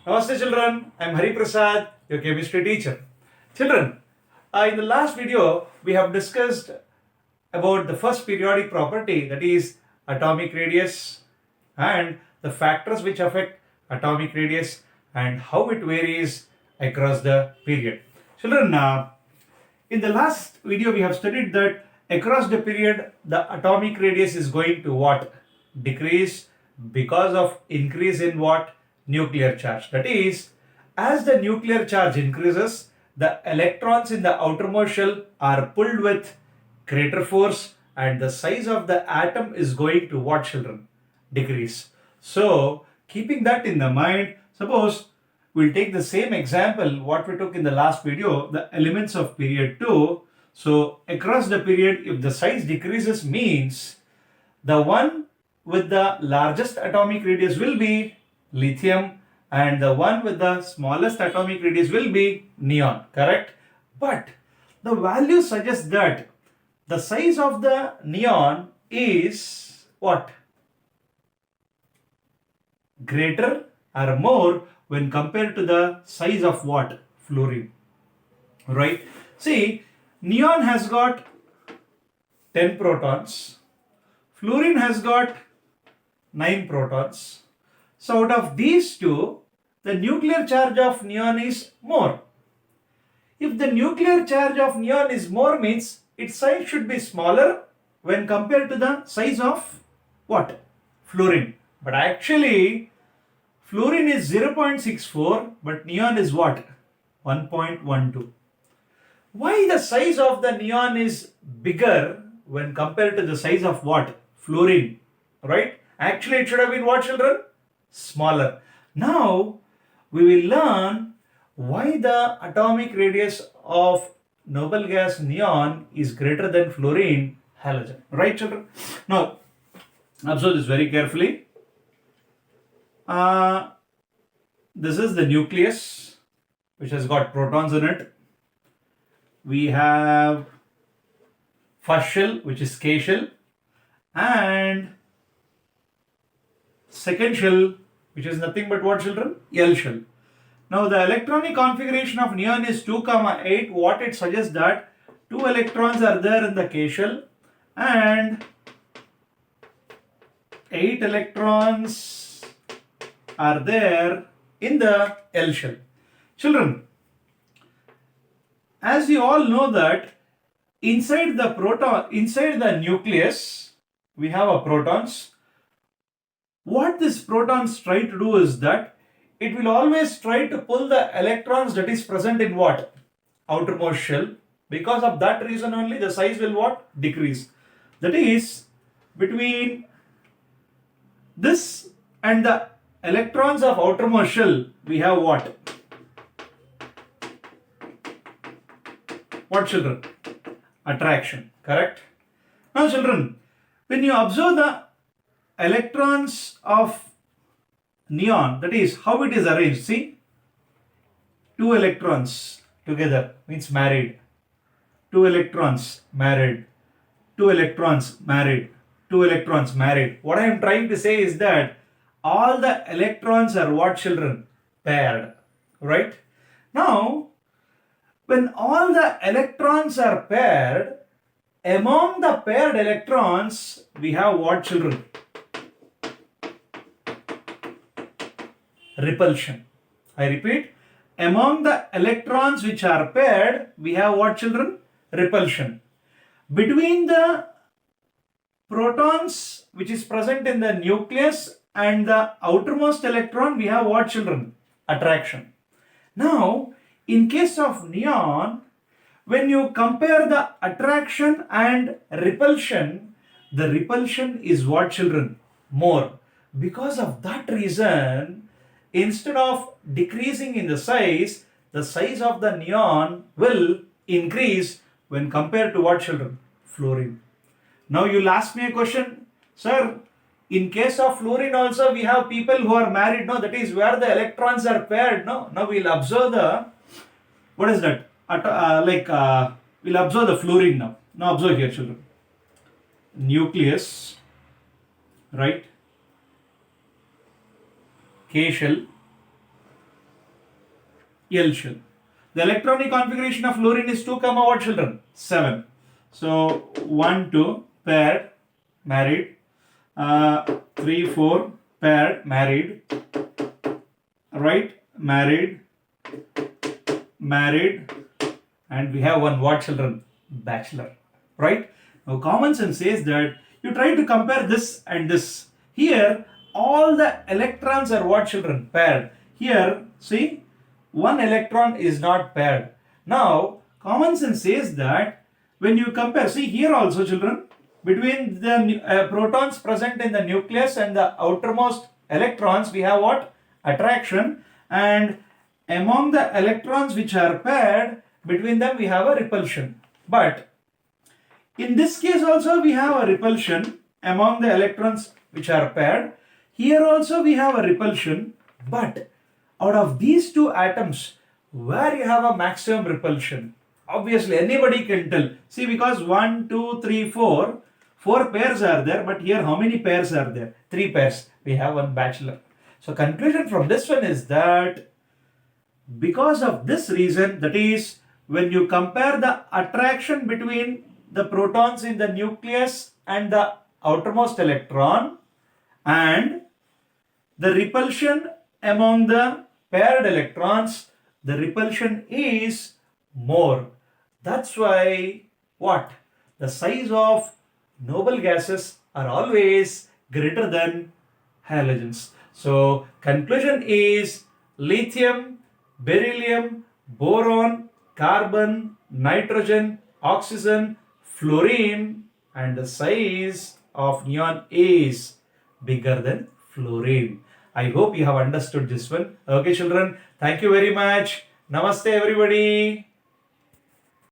Namaste children, I am Hari Prasad, your chemistry teacher. Children, in the last video we have discussed about the first periodic property, that is atomic radius, and the factors which affect atomic radius and how it varies across the period. Children, in the last video we have studied that across the period the atomic radius is going to what? Decrease because of increase in what? Nuclear charge. That is, as the nuclear charge increases, the electrons in the outermost shell are pulled with greater force and the size of the atom is going to what, children? Decrease. So keeping that in the mind, suppose we'll take the same example what we took in the last video, the elements of period 2. So across the period, if the size decreases, means the one with the largest atomic radius will be lithium and the one with the smallest atomic radius will be neon, correct? But the value suggests that the size of the neon is what? Greater or more when compared to the size of what? Fluorine, right? See, neon has got 10 protons, fluorine has got 9 protons. So out of these two, the nuclear charge of neon is more. If the nuclear charge of neon is more, means its size should be smaller when compared to the size of what? Fluorine. But actually, fluorine is 0.64, but neon is what? 1.12. Why the size of the neon is bigger when compared to the size of what? Fluorine, right? Actually, it should have been what, children? Smaller. Now, we will learn why the atomic radius of noble gas neon is greater than fluorine halogen. Right, children? Now, observe this very carefully. This is the nucleus, which has got protons in it. We have first shell, which is K shell, and second shell, which is nothing but what, children? L shell. Now the electronic configuration of neon is 2, 8. What it suggests that 2 electrons are there in the K shell and 8 electrons are there in the L shell. Children, as you all know that inside the nucleus, we have a protons. What this protons try to do is that it will always try to pull the electrons that is present in what? Outermost shell. Because of that reason only the size will what? Decrease. That is, between this and the electrons of outermost shell, we have what? What, children? Attraction, correct? Now children, when you observe the electrons of neon, that is how it is arranged, see, 2 electrons together means married, 2 electrons married, 2 electrons married, 2 electrons married. What I am trying to say is that all the electrons are what, children? Paired, right? Now, when all the electrons are paired, among the paired electrons, we have what, children? Repulsion. I repeat, among the electrons which are paired, we have what, children? Repulsion. Between the protons which is present in the nucleus and the outermost electron, we have what, children? Attraction. Now, in case of neon, when you compare the attraction and repulsion, the repulsion is what, children? More. Because of that reason, instead of decreasing in the size of the neon will increase when compared to what, children? Fluorine. Now you'll ask me a question, sir, in case of fluorine also we have people who are married, no? That is where the electrons are paired, no? Now we'll observe the, what is that? We'll observe the fluorine now. Now observe here, children. Nucleus, right? K shell, L shell. The electronic configuration of fluorine is 2, what children? 7. So 1, 2 paired, married. 3, 4 paired, married. Right? Married. And we have one what children? Bachelor. Right? Now common sense says that you try to compare this and this. Here all the electrons are what children? Paired. Here see, one electron is not paired. Now common sense says that when you compare, see here also children, between the protons present in the nucleus and the outermost electrons we have what? Attraction, and among the electrons which are paired, between them we have a repulsion. But in this case also we have a repulsion among the electrons which are paired. Here also we have a repulsion, but out of these two atoms, where you have a maximum repulsion? Obviously anybody can tell. See, because 1, 2, 3, 4 pairs are there, but here how many pairs are there? 3 pairs. We have one bachelor. So conclusion from this one is that because of this reason, that is, when you compare the attraction between the protons in the nucleus and the outermost electron and the repulsion among the paired electrons, the repulsion is more. That's why what? The size of noble gases are always greater than halogens. So conclusion is lithium, beryllium, boron, carbon, nitrogen, oxygen, fluorine, and the size of neon is bigger than fluorine. I hope you have understood this one. Okay children, thank you very much. Namaste everybody.